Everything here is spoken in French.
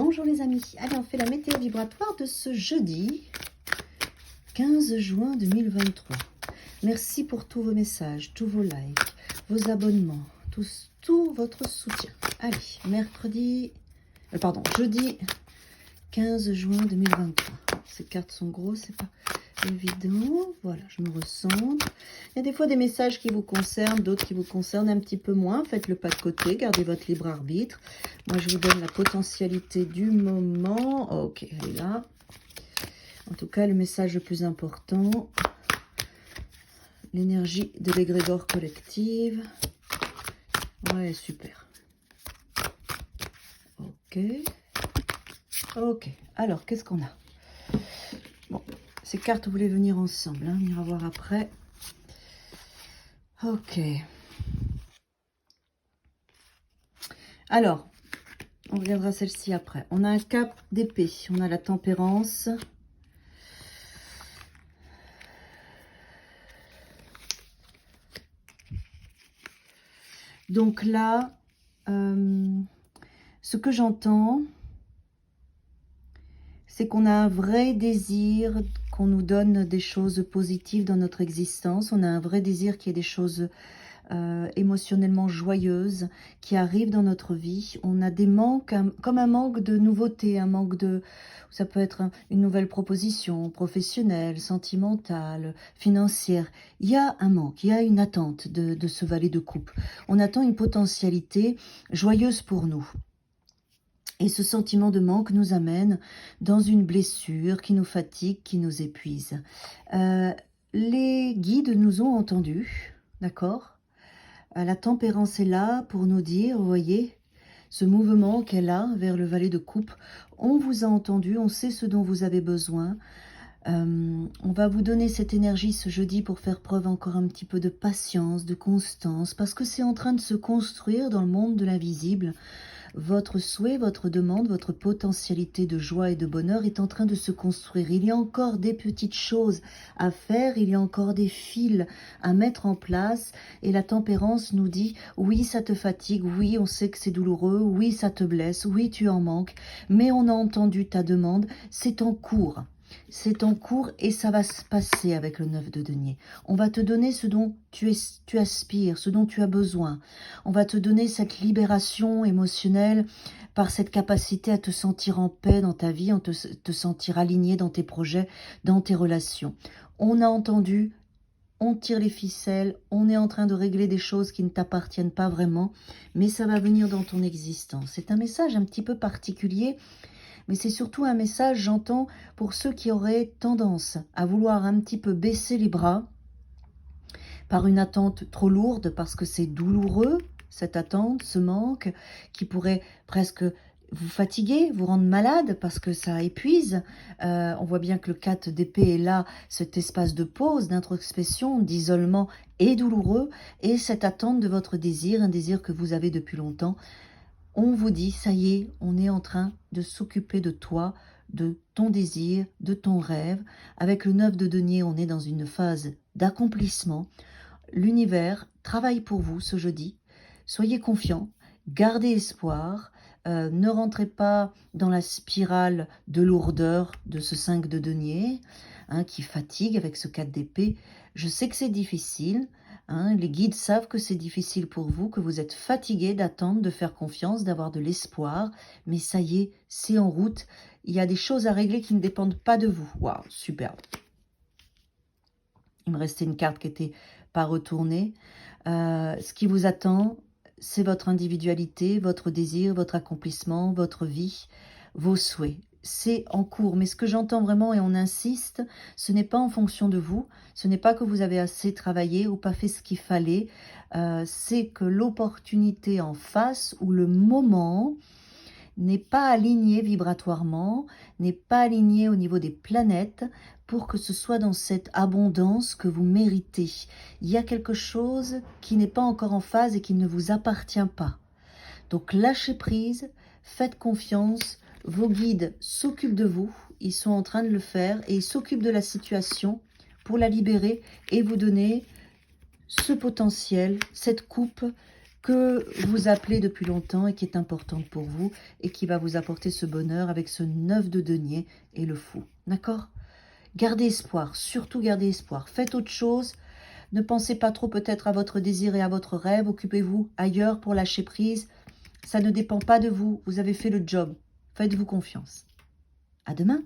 Bonjour les amis, allez on fait la météo vibratoire de ce jeudi 15 juin 2023. Merci pour tous vos messages, tous vos likes, vos abonnements, tout votre soutien. Allez, jeudi 15 juin 2023. Ces cartes sont grosses, c'est pas évident. Voilà, je me ressente. Il y a des fois des messages qui vous concernent, d'autres qui vous concernent un petit peu moins. Faites le pas de côté, gardez votre libre arbitre. Moi, je vous donne la potentialité du moment. Ok, elle est là. En tout cas, le message le plus important, l'énergie de l'égrégore collective. Ouais, super. Ok. Ok, alors, qu'est-ce qu'on a? Bon, ces cartes voulaient venir ensemble, hein, on ira voir après. Ok. Alors, on reviendra celle-ci après. On a un cap d'épée, on a la tempérance. Donc là, ce que j'entends, c'est qu'on a un vrai désir qu'on nous donne des choses positives dans notre existence. On a un vrai désir qu'il y ait des choses émotionnellement joyeuses qui arrivent dans notre vie. On a des manques, comme un manque de nouveauté, un manque de... Ça peut être une nouvelle proposition professionnelle, sentimentale, financière. Il y a un manque, il y a une attente de ce valet de coupe. On attend une potentialité joyeuse pour nous. Et ce sentiment de manque nous amène dans une blessure qui nous fatigue, qui nous épuise. Les guides nous ont entendus, d'accord? La tempérance est là pour nous dire, vous voyez, ce mouvement qu'elle a vers le valet de coupe, on vous a entendu, on sait ce dont vous avez besoin. On va vous donner cette énergie ce jeudi pour faire preuve encore un petit peu de patience, de constance, parce que c'est en train de se construire dans le monde de l'invisible. Votre souhait, votre demande, votre potentialité de joie et de bonheur est en train de se construire. Il y a encore des petites choses à faire, il y a encore des fils à mettre en place. Et la tempérance nous dit, oui, ça te fatigue, oui, on sait que c'est douloureux, oui, ça te blesse, oui, tu en manques, mais on a entendu ta demande, c'est en cours. C'est en cours et ça va se passer avec le 9 de denier. On va te donner ce dont tu aspires, ce dont tu as besoin. On va te donner cette libération émotionnelle par cette capacité à te sentir en paix dans ta vie, te sentir aligné dans tes projets, dans tes relations. On a entendu, on tire les ficelles, on est en train de régler des choses qui ne t'appartiennent pas vraiment, mais ça va venir dans ton existence. C'est un message un petit peu particulier, mais c'est surtout un message, j'entends, pour ceux qui auraient tendance à vouloir un petit peu baisser les bras par une attente trop lourde, parce que c'est douloureux, cette attente, ce manque, qui pourrait presque vous fatiguer, vous rendre malade, parce que ça épuise. On voit bien que le 4 d'épée est là, cet espace de pause, d'introspection, d'isolement est douloureux, et cette attente de votre désir, un désir que vous avez depuis longtemps, on vous dit, ça y est, on est en train de s'occuper de toi, de ton désir, de ton rêve. Avec le 9 de denier, on est dans une phase d'accomplissement. L'univers travaille pour vous ce jeudi. Soyez confiants, gardez espoir, ne rentrez pas dans la spirale de lourdeur de ce 5 de denier, hein, qui fatigue avec ce 4 d'épée. Je sais que c'est difficile. Les guides savent que c'est difficile pour vous, que vous êtes fatigué d'attendre, de faire confiance, d'avoir de l'espoir. Mais ça y est, c'est en route. Il y a des choses à régler qui ne dépendent pas de vous. Waouh, superbe. Il me restait une carte qui n'était pas retournée. Ce qui vous attend, c'est votre individualité, votre désir, votre accomplissement, votre vie, vos souhaits. C'est en cours, mais ce que j'entends vraiment, et on insiste, ce n'est pas en fonction de vous, ce n'est pas que vous avez assez travaillé ou pas fait ce qu'il fallait, c'est que l'opportunité en face ou le moment n'est pas aligné vibratoirement, n'est pas aligné au niveau des planètes pour que ce soit dans cette abondance que vous méritez. Il y a quelque chose qui n'est pas encore en phase et qui ne vous appartient pas. Donc lâchez prise, faites confiance, vos guides s'occupent de vous, ils sont en train de le faire et ils s'occupent de la situation pour la libérer et vous donner ce potentiel, cette coupe que vous appelez depuis longtemps et qui est importante pour vous et qui va vous apporter ce bonheur avec ce 9 de denier et le fou. D'accord? Gardez espoir, surtout gardez espoir. Faites autre chose. Ne pensez pas trop peut-être à votre désir et à votre rêve. Occupez-vous ailleurs pour lâcher prise. Ça ne dépend pas de vous. Vous avez fait le job. Faites-vous confiance. À demain.